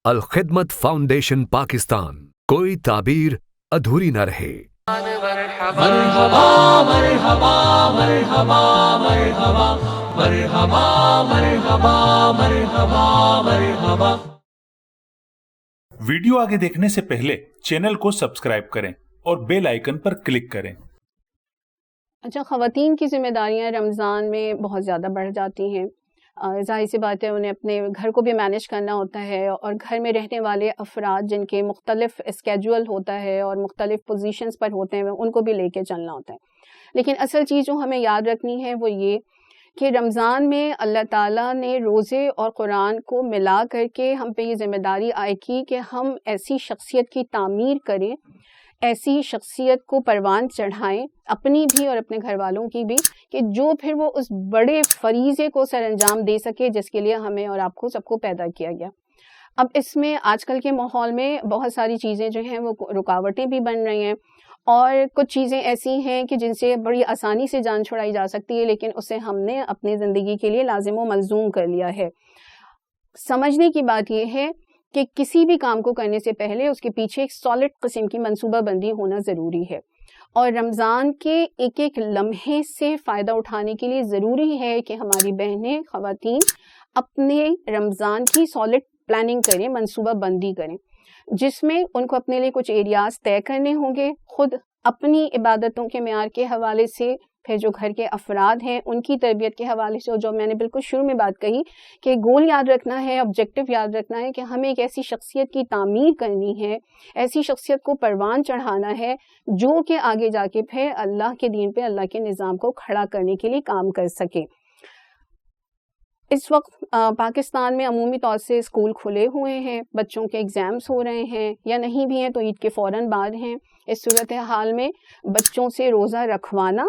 Al-Khidmat foundation Pakistan, کوئی تعبیر ادھوری نہ رہے۔ مرحبا مرحبا مرحبا مرحبا مرحبا مرحبا مرحبا مرحبا۔ ویڈیو آگے دیکھنے سے پہلے چینل کو سبسکرائب کریں اور بیل آئیکن پر کلک کریں۔ اچھا، خواتین کی ذمہ داریاں رمضان میں بہت زیادہ بڑھ جاتی ہیں۔ ظاہر سی بات ہے، انہیں اپنے گھر کو بھی مینیج کرنا ہوتا ہے، اور گھر میں رہنے والے افراد جن کے مختلف اسکیجول ہوتا ہے اور مختلف پوزیشنز پر ہوتے ہیں، ان کو بھی لے کے چلنا ہوتا ہے۔ لیکن اصل چیز جو ہمیں یاد رکھنی ہے وہ یہ کہ رمضان میں اللہ تعالیٰ نے روزے اور قرآن کو ملا کر کے ہم پہ یہ ذمہ داری عائد کی کہ ہم ایسی شخصیت کی تعمیر کریں، ایسی شخصیت کو پروان چڑھائیں، اپنی بھی اور اپنے گھر والوں کی بھی، کہ جو پھر وہ اس بڑے فریضے کو سر انجام دے سکے جس کے لیے ہمیں اور آپ کو سب کو پیدا کیا گیا۔ اب اس میں آج کل کے ماحول میں بہت ساری چیزیں جو ہیں وہ رکاوٹیں بھی بن رہی ہیں، اور کچھ چیزیں ایسی ہیں کہ جن سے بڑی آسانی سے جان چھڑائی جا سکتی ہے، لیکن اسے ہم نے اپنی زندگی کے لیے لازم و ملزوم کر لیا ہے۔ سمجھنے کی بات یہ ہے کہ کسی بھی کام کو کرنے سے پہلے اس کے پیچھے ایک سالڈ قسم کی منصوبہ بندی ہونا ضروری ہے، اور رمضان کے ایک ایک لمحے سے فائدہ اٹھانے کے لیے ضروری ہے کہ ہماری بہنیں، خواتین اپنے رمضان کی سالڈ پلاننگ کریں، منصوبہ بندی کریں، جس میں ان کو اپنے لیے کچھ ایریاز طے کرنے ہوں گے، خود اپنی عبادتوں کے معیار کے حوالے سے، پھر جو گھر کے افراد ہیں ان کی تربیت کے حوالے سے، اور جو میں نے بالکل شروع میں بات کہی کہ گول یاد رکھنا ہے، آبجیکٹو یاد رکھنا ہے کہ ہمیں ایک ایسی شخصیت کی تعمیر کرنی ہے، ایسی شخصیت کو پروان چڑھانا ہے جو کہ آگے جا کے پھر اللہ کے دین پہ، اللہ کے نظام کو کھڑا کرنے کے لیے کام کر سکے۔ اس وقت پاکستان میں عمومی طور سے اسکول کھلے ہوئے ہیں، بچوں کے ایگزامز ہو رہے ہیں، یا نہیں بھی ہیں تو عید کے فوراً بعد ہیں۔ اس صورتحال میں بچوں سے روزہ رکھوانا،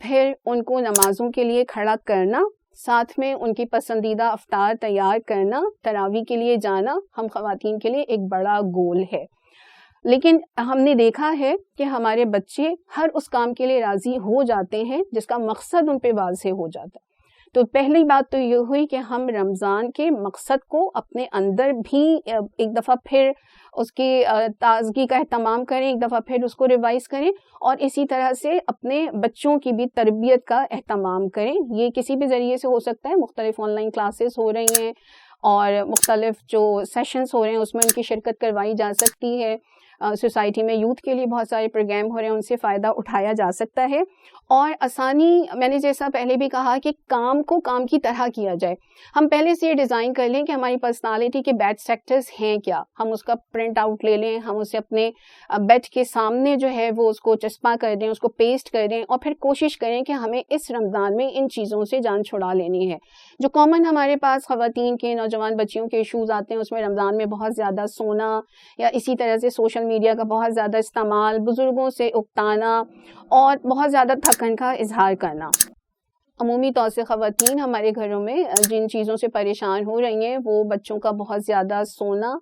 پھر ان کو نمازوں کے لیے کھڑا کرنا، ساتھ میں ان کی پسندیدہ افطار تیار کرنا، تراویح کے لیے جانا، ہم خواتین کے لیے ایک بڑا گول ہے۔ لیکن ہم نے دیکھا ہے کہ ہمارے بچے ہر اس کام کے لیے راضی ہو جاتے ہیں جس کا مقصد ان پہ واضح ہو جاتا ہے۔ تو پہلی بات تو یہ ہوئی کہ ہم رمضان کے مقصد کو اپنے اندر بھی ایک دفعہ پھر اس کی تازگی کا اہتمام کریں، ایک دفعہ پھر اس کو ریوائز کریں، اور اسی طرح سے اپنے بچوں کی بھی تربیت کا اہتمام کریں۔ یہ کسی بھی ذریعے سے ہو سکتا ہے، مختلف آن لائن کلاسز ہو رہی ہیں اور مختلف جو سیشنز ہو رہے ہیں اس میں ان کی شرکت کروائی جا سکتی ہے۔ سوسائٹی میں یوتھ کے لیے بہت سارے پروگرام ہو رہے ہیں، ان سے فائدہ اٹھایا جا سکتا ہے۔ اور آسانی، میں نے جیسا پہلے بھی کہا کہ کام کو کام کی طرح کیا جائے۔ ہم پہلے سے یہ ڈیزائن کر لیں کہ ہماری پرسنالٹی کے بیڈ سیکٹرز ہیں کیا، ہم اس کا پرنٹ آؤٹ لے لیں، ہم اسے اپنے بیڈ کے سامنے جو ہے وہ اس کو چسپاں کر دیں، اس کو پیسٹ کر دیں، اور پھر کوشش کریں کہ ہمیں اس رمضان میں ان چیزوں سے جان چھڑا لینی ہے۔ جو کامن ہمارے پاس خواتین کے، نوجوان بچیوں کے ایشوز آتے ہیں، اس میں رمضان میں بہت زیادہ سونا، یا اسی طرح سے سوشل میڈیا کا بہت زیادہ استعمال، بزرگوں سے اکتانا، اور بہت زیادہ تھکن کا اظہار کرنا۔ عمومی طور سے خواتین ہمارے گھروں میں جن چیزوں سے پریشان ہو رہی ہیں وہ بچوں کا بہت زیادہ سونا،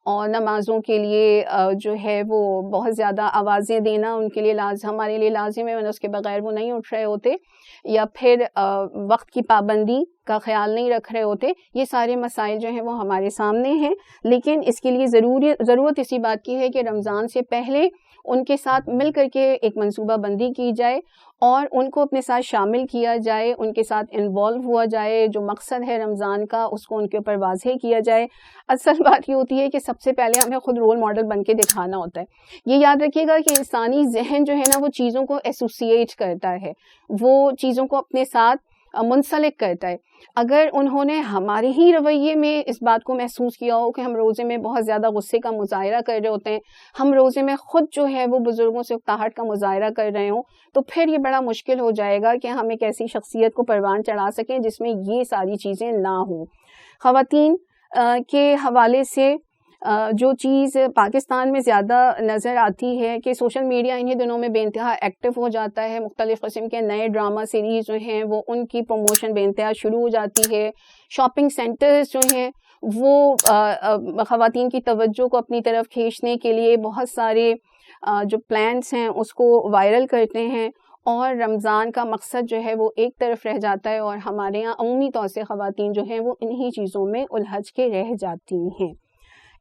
اور نمازوں کے لیے جو ہے وہ بہت زیادہ آوازیں دینا ان کے لیے ہمارے لیے لازم ہے، ورنہ اس کے بغیر وہ نہیں اٹھ رہے ہوتے، یا پھر وقت کی پابندی کا خیال نہیں رکھ رہے ہوتے۔ یہ سارے مسائل جو ہیں وہ ہمارے سامنے ہیں، لیکن اس کے لیے ضرورت اسی بات کی ہے کہ رمضان سے پہلے ان کے ساتھ مل کر کے ایک منصوبہ بندی کی جائے، اور ان کو اپنے ساتھ شامل کیا جائے، ان کے ساتھ انوالو ہوا جائے، جو مقصد ہے رمضان کا اس کو ان کے اوپر واضح کیا جائے۔ اصل بات یہ ہوتی ہے کہ سب سے پہلے ہمیں خود رول ماڈل بن کے دکھانا ہوتا ہے۔ یہ یاد رکھیے گا کہ انسانی ذہن جو ہے نا وہ چیزوں کو ایسوسیٹ کرتا ہے، وہ چیزوں کو اپنے ساتھ منسلک کرتا ہے۔ اگر انہوں نے ہمارے ہی رویے میں اس بات کو محسوس کیا ہو کہ ہم روزے میں بہت زیادہ غصے کا مظاہرہ کر رہے ہوتے ہیں، ہم روزے میں خود جو ہے وہ بزرگوں سے اکتاہٹ کا مظاہرہ کر رہے ہوں، تو پھر یہ بڑا مشکل ہو جائے گا کہ ہم ایک ایسی شخصیت کو پروان چڑھا سکیں جس میں یہ ساری چیزیں نہ ہوں۔ خواتین کے حوالے سے جو چیز پاکستان میں زیادہ نظر آتی ہے کہ سوشل میڈیا انہی دنوں میں بے انتہا ایکٹیو ہو جاتا ہے، مختلف قسم کے نئے ڈرامہ سیریز جو ہیں وہ ان کی پروموشن بے انتہا شروع ہو جاتی ہے۔ شاپنگ سینٹرز جو ہیں وہ خواتین کی توجہ کو اپنی طرف کھینچنے کے لیے بہت سارے جو پلانس ہیں اس کو وائرل کرتے ہیں، اور رمضان کا مقصد جو ہے وہ ایک طرف رہ جاتا ہے، اور ہمارے یہاں عمومی طور سے خواتین جو ہیں وہ انہی چیزوں میں الجھ کے رہ جاتی ہیں۔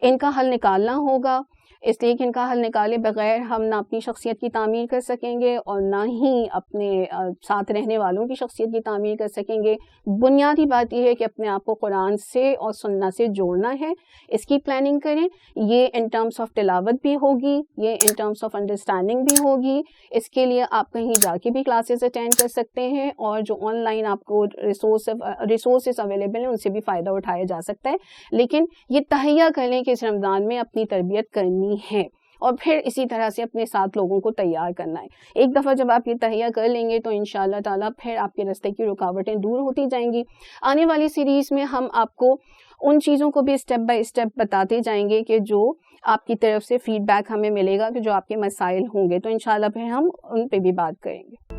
ان کا حل نکالنا ہوگا، اس لیے کہ ان کا حل نکالے بغیر ہم نہ اپنی شخصیت کی تعمیر کر سکیں گے اور نہ ہی اپنے ساتھ رہنے والوں کی شخصیت کی تعمیر کر سکیں گے۔ بنیادی بات یہ ہے کہ اپنے آپ کو قرآن سے اور سنت سے جوڑنا ہے، اس کی پلاننگ کریں۔ یہ ان ٹرمز آف تلاوت بھی ہوگی، یہ ان ٹرمز آف انڈرسٹینڈنگ بھی ہوگی۔ اس کے لیے آپ کہیں جا کے بھی کلاسز اٹینڈ کر سکتے ہیں، اور جو آن لائن آپ کو ریسورسز اویلیبل ہیں ان سے بھی فائدہ اٹھایا جا سکتا ہے۔ لیکن یہ تہیہ کر لیں کہ اس رمضان میں اپنی تربیت کرنی ہے، اور پھر اسی طرح سے اپنے ساتھ لوگوں کو تیار کرنا ہے۔ ایک دفعہ جب آپ یہ تہیہ کر لیں گے تو انشاءاللہ تعالیٰ پھر آپ کے راستے کی رکاوٹیں دور ہوتی جائیں گی۔ آنے والی سیریز میں ہم آپ کو ان چیزوں کو بھی اسٹیپ بائی اسٹیپ بتاتے جائیں گے کہ جو آپ کی طرف سے فیڈ بیک ہمیں ملے گا، کہ جو آپ کے مسائل ہوں گے، تو انشاءاللہ پھر ہم ان پہ بھی بات کریں گے۔